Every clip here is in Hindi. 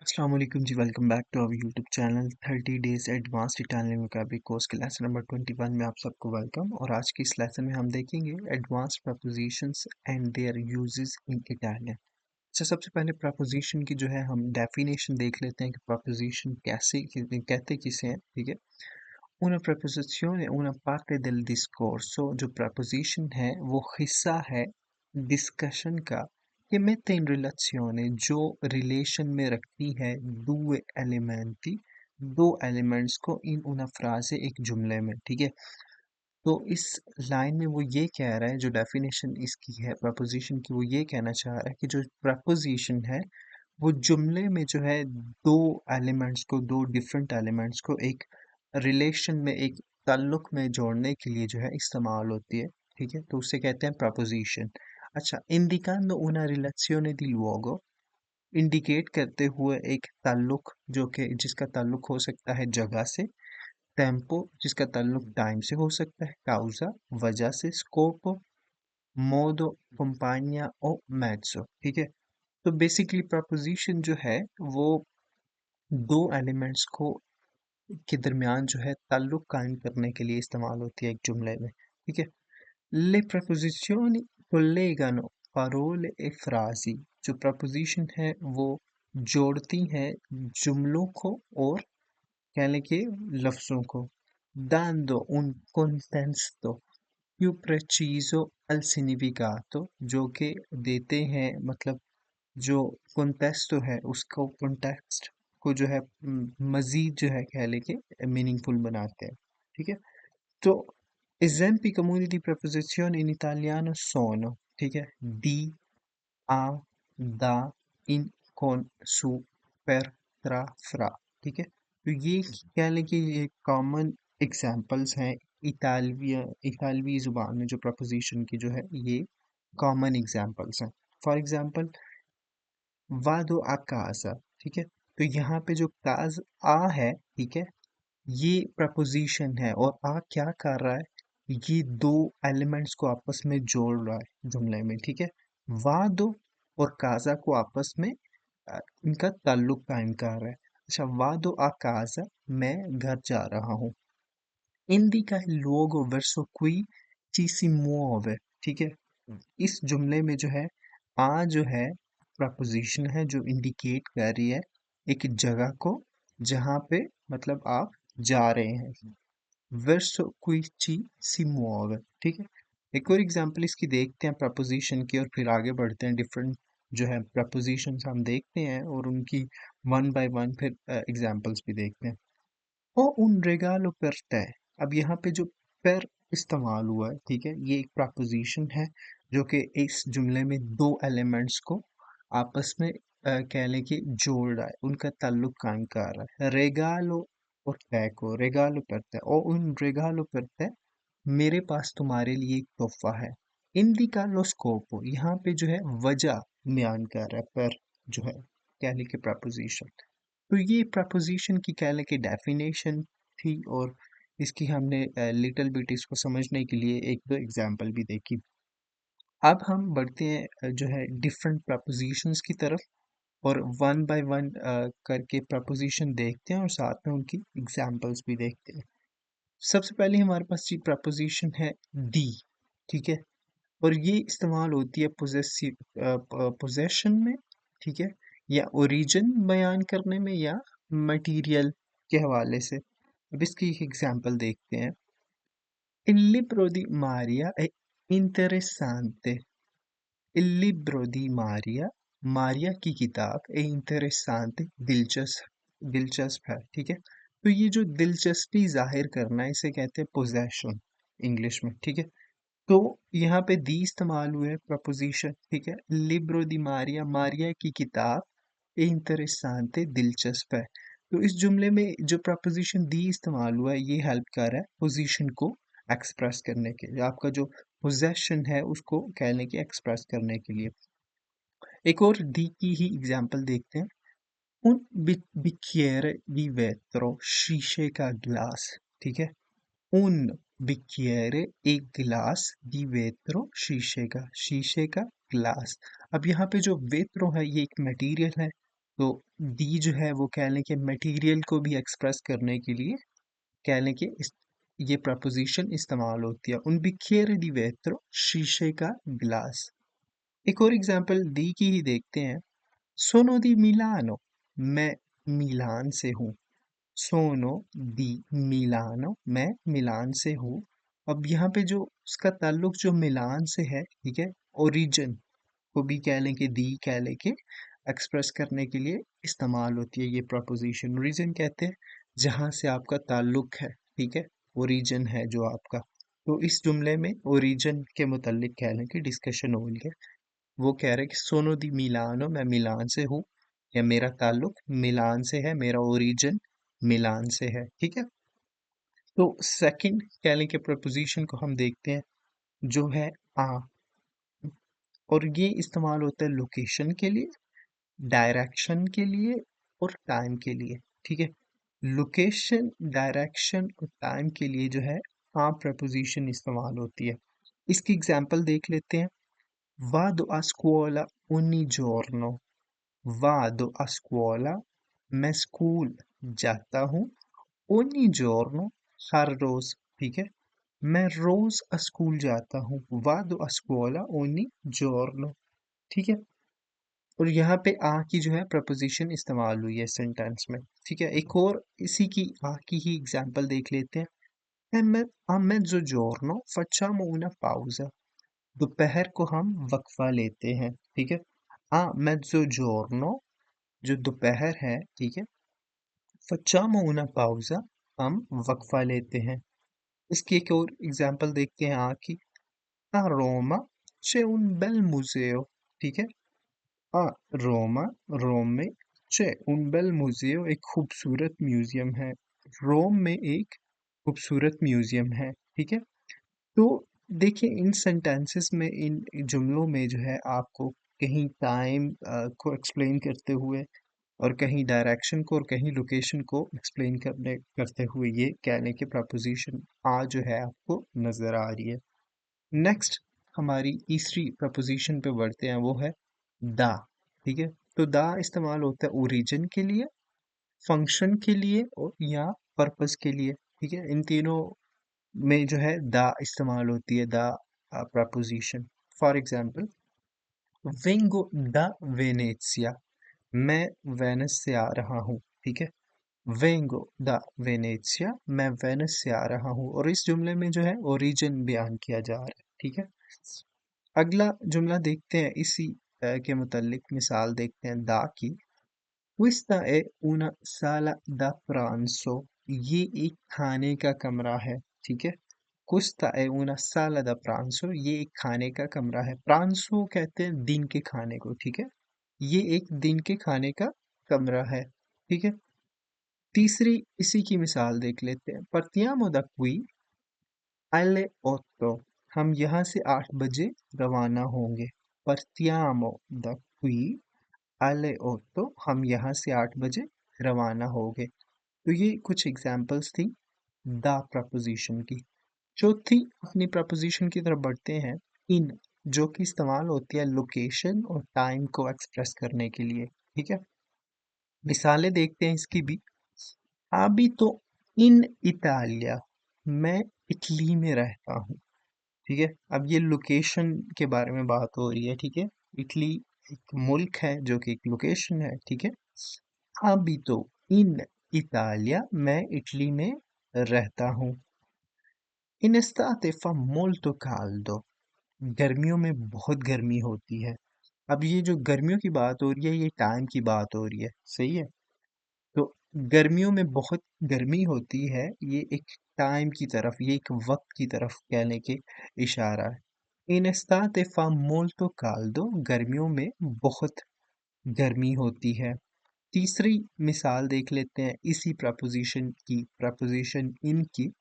अस्सलाम वालेकुम जी, welcome back to our YouTube channel 30 days advanced Italian vocabulary course के लेसन नंबर 21 में आप सबको वेलकम। और आज की इस लेसन में हम देखेंगे advanced propositions and there uses in Italian. अच्छा, सबसे पहले प्रपोजिशन की जो है हम डेफिनेशन देख लेते हैं कि प्रपोजिशन कैसे कहते किसे हैं। ठीक है, una preposizione è una parte del discorso, जो प्रपोजिशन है वो हिस्सा है डिस्कशन का, che mette in relazione, जो रिलेशन में रखती है due elementi, दो एलिमेंट्स को in una frase, एक जुमले में। ठीक है, तो इस लाइन में वो ये कह रहा है, जो डेफिनेशन इसकी है प्रपोजिशन की, वो ये कहना चाह रहा है कि जो प्रपोजिशन है वो जुमले में जो है दो एलिमेंट्स को, दो डिफरेंट एलिमेंट्स को एक रिलेशन में, एक ताल्लुक में जोड़ने के लिए जो है इस्तेमाल होती है। ठीक है, तो उसे कहते हैं प्रपोजिशन। अच्छा, indicando una relazione di luogo, indicate करते हुए एक ताल्लुक, जो कि जिसका ताल्लुक हो सकता है जगह से, टेम्पो जिसका ताल्लुक टाइम से हो सकता है, काउजा वजह से, स्कोप, मोडो, कंपानिया और मैत्सो। ठीक है, तो बेसिकली प्रपोजिशन जो है वो दो एलिमेंट्स को के दरमियान जो है ताल्लुक कायम करने के लिए इस्तेमाल होती है एक जुमले में। ठीक है, ले preposizioni collegano parole e frasi, जो प्रपोजिशन है वो जोड़ती हैं जुमलों को और कह लें कि लफ्ज़ों को, dando un contesto più preciso al significato, जो कि देते हैं मतलब जो कॉन्टेक्स्ट है उसको, कॉन्टेक्स्ट को जो है मजीद जो है कह लेके मीनिंगफुल बनाते हैं। ठीक है, तो esempi comuni di preposizione in italiano sono, ठीक है, di, a, da, in, con, su, per, tra, fra। ठीक है, तो ये कह लें कि ये कॉमन एग्जाम्पल्स हैं इतालवी जुबान में जो प्रपोजिशन की जो है ये कॉमन एग्जाम्पल्स हैं। फॉर एग्जाम्पल वादो आ casa, ठीक है, तो यहाँ पे जो काज आ है, ठीक है, ये प्रपोजिशन है और आ क्या कर रहा है, ये दो एलिमेंट्स को आपस में जोड़ रहा है जुमले में। ठीक है, वादो और काजा को आपस में इनका ताल्लुक कायम कर रहा है। अच्छा, वादो आ casa, मैं घर जा रहा हूँ। indica il luogo verso cui ci si muove, ठीक है, इस जुमले में जो है आ जो है प्रपोजिशन है जो इंडिकेट कर रही है एक जगह को जहाँ पे मतलब आप जा रहे हैं। verso cui ci si muove, ठीक है। एक और एग्जांपल इसकी देखते हैं प्रपोजिशन की और फिर आगे बढ़ते हैं। डिफरेंट जो है प्रपोजिशंस हम देखते हैं और उनकी वन बाय वन फिर एग्जांपल्स भी देखते हैं। ओ un regalo per te, अब यहाँ पे जो per इस्तेमाल हुआ है, ठीक है, ये एक प्रपोजिशन है जो कि इस जुमले में दो एलिमेंट्स को आपस में कह लें कि जोड़ रहा है, उनका ताल्लुक कायम कर रहा है। रेगालो और te को, रेगालो per te, ओ un regalo per te, मेरे पास तुम्हारे लिए एक तोहफा है। इंडिका लो स्कोपो, यहाँ पे जो है वजह बयान कर रहा है पर, जो है कह लें कि प्रपोजिशन। तो ये प्रपोजिशन की कह लें कि डेफिनेशन थी और इसकी हमने लिटिल बिट इसको समझने के लिए एक दो एग्जांपल भी देखी। अब हम बढ़ते हैं जो है डिफरेंट प्रपोजिशंस की तरफ और वन बाय वन करके प्रपोजिशन देखते हैं और साथ में उनकी एग्जांपल्स भी देखते हैं। सबसे पहले हमारे पास ये प्रपोजिशन है दी, ठीक है, और ये इस्तेमाल होती है पोजेशन में, ठीक है, या ओरिजिन बयान करने में या मटेरियल के हवाले से। अब इसकी एक एग्जांपल देखते हैं। Il libro di Maria è interessante। Il libro di Maria, Maria की किताब है इंटरेस्टेंट, दिलचस्प है। ठीक है, तो ये जो दिलचस्पी जाहिर करना है इसे कहते हैं पोजेशन इंग्लिश में। ठीक है, तो यहाँ पे दी इस्तेमाल हुए प्रपोजिशन। ठीक है, लिब्रो दी मारिया, मारिया की किताब इंटरेस्टेंट, दिलचस्प है। तो इस जुमले में जो प्रपोजिशन दी इस्तेमाल हुआ है ये हेल्प कर रहा है पोजीशन को एक्सप्रेस करने के लिए, आपका जो पोजेशन है उसको कहने के एक्सप्रेस करने के लिए। एक और दी की ही एग्जांपल देखते हैं। उन बिक्किere di vetro, शीशे का गिलास। ठीक है, un bicchiere, एक गिलास, di vetro, शीशे का गिलास। अब यहाँ पे जो वेत्रो है ये एक मटेरियल है, तो दी जो है वो कह लें कि मटेरियल को भी एक्सप्रेस करने के लिए कह लें कि ये प्रपोजिशन इस्तेमाल होती है। उन बिखेरे दी वेत्रो, शीशे का गिलास। एक और एग्जांपल दी की ही देखते हैं। सोनो दी मिलानो, मैं मिलान से हूँ। सोनो दी मिलानो, मैं मिलान से हूँ। अब यहाँ पे जो उसका ताल्लुक जो मिलान से है, ठीक है, ओरिजिन को भी कह लें कि दी कह लें कि एक्सप्रेस करने के लिए इस्तेमाल होती है ये प्रपोजिशन। ओरिजिन कहते हैं जहाँ से आपका ताल्लुक है, ठीक है, ओरिजिन है जो आपका। तो इस जुमले में ओरिजिन के मुतालिक कह लें कि डिस्कशन हो रही है। वो कह रहे हैं कि सोनो दी मिलानो, मैं मिलान से हूँ, या मेरा ताल्लुक मिलान से है, मेरा ओरिजिन मिलान से है, ठीक है। तो सेकंड कह लें कि प्रपोजिशन को हम देखते हैं जो है आ, और ये इस्तेमाल होता है लोकेशन के लिए, डायरेक्शन के लिए और टाइम के लिए, ठीक है। लोकेशन, डायरेक्शन और टाइम के लिए जो है आ प्रपोजिशन इस्तेमाल होती है। इसकी एग्जांपल देख लेते हैं। Vado a scuola ogni giorno। Vado a scuola, मैं स्कूल जाता हूँ। ogni giorno, हर रोज, ठीक है। मैं रोज स्कूल जाता हूँ। Vado a scuola ogni giorno, ठीक है। और यहाँ पे आ की जो है प्रपोजिशन इस्तेमाल हुई है सेंटेंस में, ठीक है। एक और इसी की आ की ही एग्जांपल देख लेते हैं। A mezzogiorno facciamo una pausa। दोपहर को हम वक्फा लेते हैं, ठीक है। आ mezzogiorno, जो दोपहर है, ठीक है। facciamo una pausa, हम वक्फा लेते हैं। इसकी एक और एग्जांपल देखते हैं आ की। A Roma c'è un bel museo, ठीक है। आ रोमा, रोम में, c'è un bel museo, एक खूबसूरत म्यूजियम है। रोम में एक खूबसूरत म्यूजियम है, ठीक है। तो देखिए इन सेंटेंसेस में, इन जुमलों में जो है आपको कहीं टाइम को एक्सप्लेन करते हुए और कहीं डायरेक्शन को और कहीं लोकेशन को एक्सप्लेन करते हुए ये कहने की प्रपोजिशन आ जो है आपको नजर आ रही है। नेक्स्ट हमारी तीसरी प्रपोजिशन पे बढ़ते हैं, वो है दा, ठीक है। तो दा इस्तेमाल होता है ओरिजिन के लिए, फंक्शन के लिए और या पर्पस के लिए, ठीक है। इन तीनों में जो है दा इस्तेमाल होती है, दा प्रपोजिशन। फॉर एग्जांपल, वेंगो दा वेनेजिया, मैं वेनिस से आ रहा हूँ, ठीक है। वेंगो दा वेनेजिया, मैं वेनिस से आ रहा हूँ। और इस जुमले में जो है ओरिजिन बयान किया जा रहा है, ठीक है। अगला जुमला देखते हैं इसी के मुतालिक, मिसाल देखते हैं दा की। Questa è una sala da pranzo। ये एक खाने का कमरा है, ठीक है। Questa è una sala da pranzo, ये एक खाने का कमरा है। प्रांसो कहते हैं दिन के खाने को, ठीक है। ये एक दिन के खाने का कमरा है, ठीक है। तीसरी इसी की मिसाल देख लेते हैं। Partiamo da qui alle 8। हम यहाँ से 8 बजे रवाना होंगे। Partiamo da qui alle 8, हम यहाँ से 8 बजे रवाना होंगे। तो ये कुछ एग्जाम्पल्स थी द प्रपोजिशन की। चौथी अपनी प्रपोजिशन की तरफ बढ़ते हैं, इन, जो कि इस्तेमाल होती है लोकेशन और टाइम को एक्सप्रेस करने के लिए, ठीक है। मिसालें देखते हैं इसकी भी। अभी तो इन इतालिया, मैं इटली में रहता हूँ, ठीक है। अब ये लोकेशन के बारे में बात हो रही है, ठीक है। इटली एक मुल्क है जो कि एक लोकेशन है, ठीक है। अभी तो इन इतालिया, मैं इटली में रहता हूँ। इन estate fa molto caldo, गर्मियों में बहुत गर्मी होती है। अब ये जो गर्मियों की बात हो रही है ये टाइम की बात हो रही है, सही है। तो गर्मियों में बहुत गर्मी होती है, ये एक टाइम की तरफ, ये एक वक्त की तरफ कहने के इशारा है। इन estate fa molto caldo, गर्मियों में बहुत गर्मी होती है। तीसरी मिसाल देख लेते हैं इसी प्रपोजिशन की, प्रपोजिशन इन की।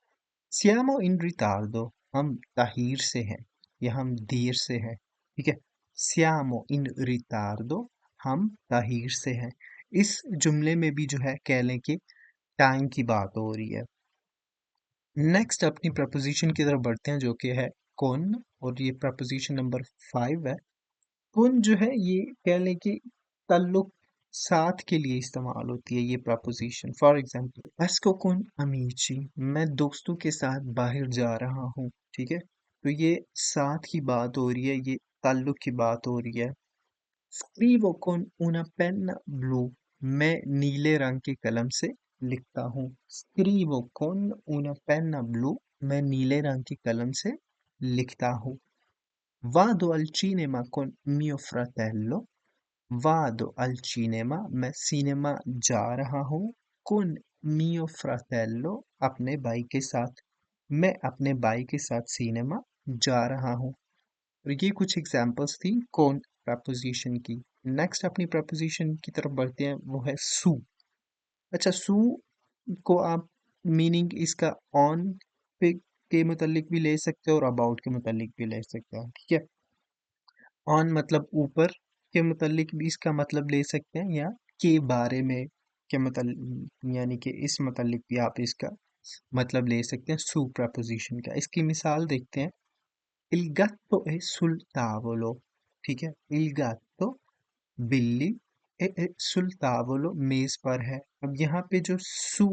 Siamo in ritardo, हम ताहीर से हैं या हम देर से हैं, ठीक है। Siamo in ritardo, हम ताहीर से हैं। इस जुमले में भी जो है कह लें कि टाइम की बात हो रही है। नेक्स्ट अपनी प्रपोजिशन की तरफ बढ़ते हैं जो कि है कौन, और ये प्रपोजिशन नंबर 5 है। कौन जो है ये कह लें कि ताल्लुक साथ के लिए इस्तेमाल होती है ये प्रपोजिशन। फॉर एग्जाम्पल एस्को con amici, मैं दोस्तों के साथ बाहर जा रहा हूँ। ठीक है, तो ये साथ की बात हो रही है, ये ताल्लुक की बात हो रही है। स्क्रीवो con una penna blu, मैं नीले रंग की कलम से लिखता हूँ। स्क्रीवो con una penna blu, मैं नीले रंग की कलम से लिखता हूँ। Vado al cinema con mio fratello, vado al cinema, मैं सिनेमा जा रहा हूँ। con mio fratello, अपने भाई के साथ, मैं अपने भाई के साथ सिनेमा जा रहा हूँ। और ये कुछ एग्जांपल्स थी कौन प्रपोजिशन की। नेक्स्ट अपनी प्रपोजिशन की तरफ बढ़ते हैं, वो है सू। अच्छा, सू को आप मीनिंग इसका ऑन पे के मुतालिक भी ले सकते हो और अबाउट के मुतालिक भी ले सकते हो। ठीक है, ऑन मतलब ऊपर के मुतालिक भी इसका मतलब ले सकते हैं, या के बारे में के मतलब, यानी कि इस मुतालिक भी आप इसका मतलब ले सकते हैं सू प्रपोजिशन का। इसकी मिसाल देखते हैं। Il gatto è sul tavolo, ठीक है। Il gatto, बिल्ली, è sul tavolo, मेज पर है। अब यहाँ पे जो सु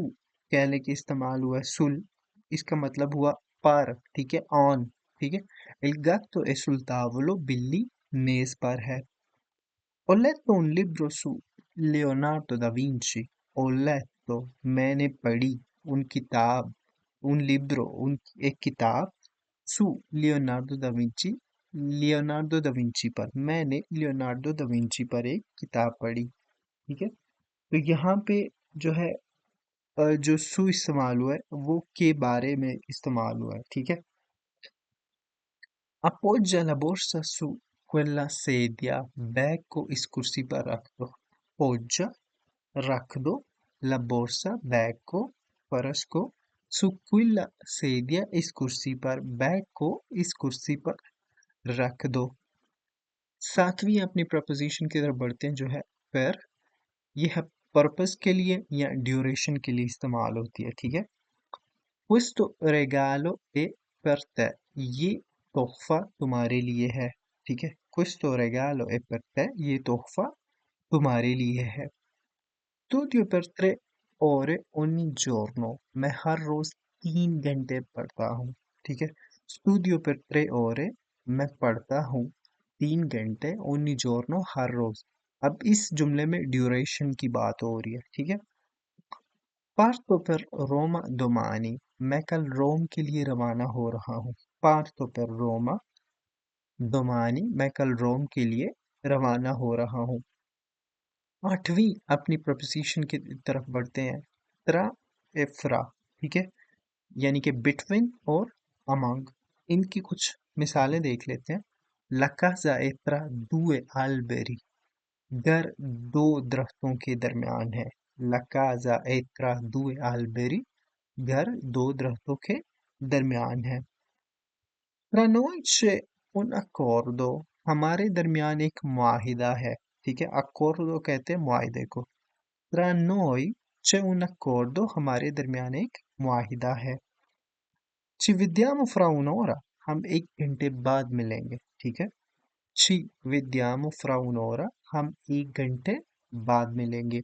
कहने के इस्तेमाल हुआ है, सुल, इसका मतलब हुआ पर, ठीक है, ऑन। ठीक है, Il gatto è sul tavolo, बिल्ली मेज पर है। Ho letto un libro su Leonardo da Vinci. Ho letto, मैंने पढ़ी, un libro, एक किताब, su Leonardo da Vinci, Leonardo da Vinci पर, मैंने लियोनार्डो दा विंची पर एक किताब पढ़ी। ठीक है, तो यहाँ पे जो है जो सु इस्तेमाल हुआ है वो के बारे में इस्तेमाल हुआ है। ठीक है, appoggia la borsa su quella sedia, bag को इस कुर्सी पर रख दो। appoggia, रख दो, la borsa, बैग को, पर्स को, su quella sedia, इस कुर्सी पर, बैग को इस कुर्सी पर रख दो। सातवीं अपनी प्रपोजिशन की तरफ बढ़ते हैं, जो है पर। ये है पर्पस के लिए या ड्यूरेशन के लिए इस्तेमाल होती है। ठीक है, questo regalo è per te, ये तोहफा तुम्हारे लिए है। ठीक है, questo regalo è per te, ये तोहफा तुम्हारे लिए है। Studio per 3 ore ogni giorno, मैं हर रोज 3 घंटे पढ़ता हूँ। ठीक है, studio per 3 ore, मैं पढ़ता हूँ 3 घंटे, ogni giorno, हर रोज। अब इस जुमले में ड्यूरेशन की बात हो रही है। ठीक है, parto per Roma domani, मैं कल रोम के लिए रवाना हो रहा हूँ। parto per Roma domani, मैं कल रोम के लिए रवाना हो रहा हूँ। आठवीं अपनी प्रपोजिशन की तरफ बढ़ते हैं, त्रा एफ्रा। ठीक है, यानी कि बिटवीन और अमंग। इनकी कुछ मिसालें देख लेते हैं। La casa è tra due alberi, घर दो दरख्तों के दरमियान है। La casa è tra due alberi, घर दो दरख्तों के दरमियान है। Tra noi c'è un accordo, हमारे दरमियान एक मुआहिदा है। ठीक है, accordo कहते हैं मुआहिदे को। Tra noi c'è un accordo, हमारे दरमियान एक मुआहिदा है। Ci vediamo fra un'ora, हम 1 घंटे बाद मिलेंगे। ठीक है, ci vediamo fra un'ora, हम 1 घंटे बाद मिलेंगे।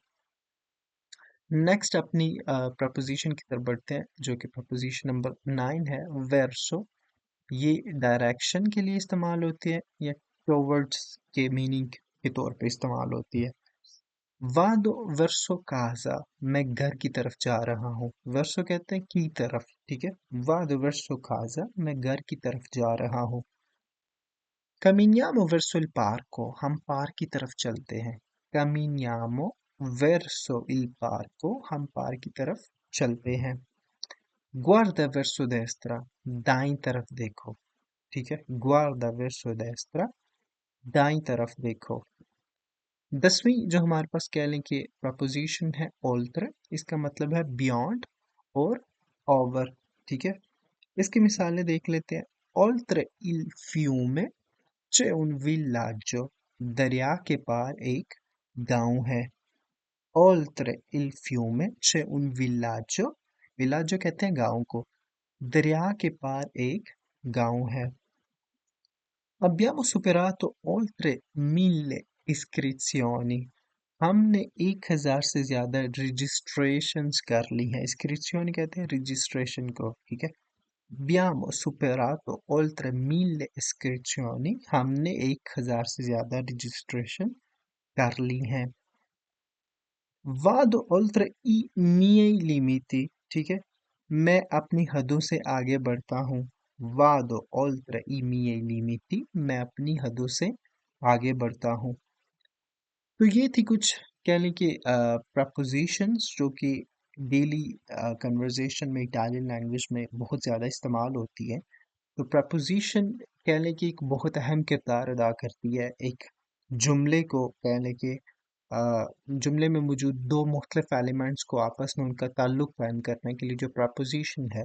नेक्स्ट अपनी प्रपोजिशन की तरफ बढ़ते हैं, जो कि प्रपोजिशन नंबर 9 है, verso। ये डायरेक्शन के लिए इस्तेमाल होती है या टुवर्ड्स के मीनिंग के तौर पे इस्तेमाल होती है। वादो वर्सो काजा, मैं घर की तरफ जा रहा हूँ। वर्सो कहते हैं की तरफ। ठीक है, वादो वर्सो काजा, मैं घर की तरफ जा रहा हूँ। Camminiamo verso il parco, हम पार्क की तरफ चलते हैं। Camminiamo verso il parco, हम पार्क की तरफ चलते हैं। Guarda verso destra, दाईं तरफ देखो। ठीक है, guarda verso destra, दाईं तरफ देखो। 10वीं जो हमारे पास कह लें कि प्रपोजिशन है oltre, इसका मतलब है बियॉन्ड और ओवर। ठीक है, इसकी मिसालें देख लेते हैं। Oltre il fiume c'è un villaggio, दरिया के पार एक गांव है। Oltre il fiume c'è un villaggio, villaggio कहते हैं गांव को, दरिया के पार एक गांव है। Abbiamo superato oltre 1000 iscrizioni, हमने 1000 से ज़्यादा registrations कर ली हैं, iscrizioni कहते हैं रजिस्ट्रेशन को, ठीक है। Abbiamo superato oltre 1000 iscrizioni, हमने 1000 से ज़्यादा रजिस्ट्रेशन कर ली हैं। Vado oltre i miei limiti, ठीक है। मैं अपनी हदों से आगे बढ़ता हूँ। Vado oltre i miei limiti, मैं अपनी हदों से आगे बढ़ता हूँ। तो ये थी कुछ कह लें कि प्रपोजिशंस जो कि डेली कन्वर्सेशन में इटालियन लैंग्वेज में बहुत ज़्यादा इस्तेमाल होती है। तो प्रपोजिशन कह लें कि एक बहुत अहम किरदार अदा करती है एक जुमले को कह लें कि जुमले में मौजूद दो मुख्तलिफ एलिमेंट्स को आपस में उनका ताल्लुक कायम करने के लिए जो प्रपोजिशन है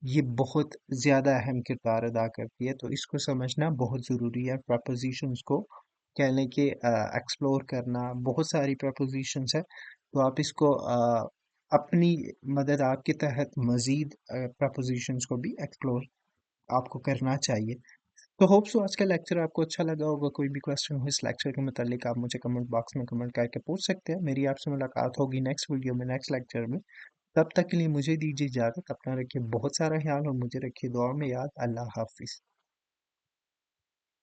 ये बहुत ज़्यादा अहम किरदार अदा करती है। तो इसको समझना बहुत ज़रूरी है। प्रपोजिशंस को कह लें कि एक्सप्लोर करना बहुत सारी प्रपोजिशंस है। तो आप इसको अपनी मदद आपके तहत मज़ीद प्रपोजिशंस को भी एक्सप्लोर आपको करना चाहिए। तो होप सो आज का लेक्चर आपको अच्छा लगा होगा। कोई भी क्वेश्चन हो इस लेक्चर के मुतालिक आप मुझे कमेंट बॉक्स में कमेंट करके पूछ सकते हैं। मेरी आपसे मुलाकात होगी नेक्स्ट वीडियो में, नेक्स्ट लेक्चर में। तब तक के लिए मुझे दीजिए इजाज़त। अपना रखिए बहुत सारा ख्याल और मुझे रखिए दुआ में याद। अल्लाह हाफिज़।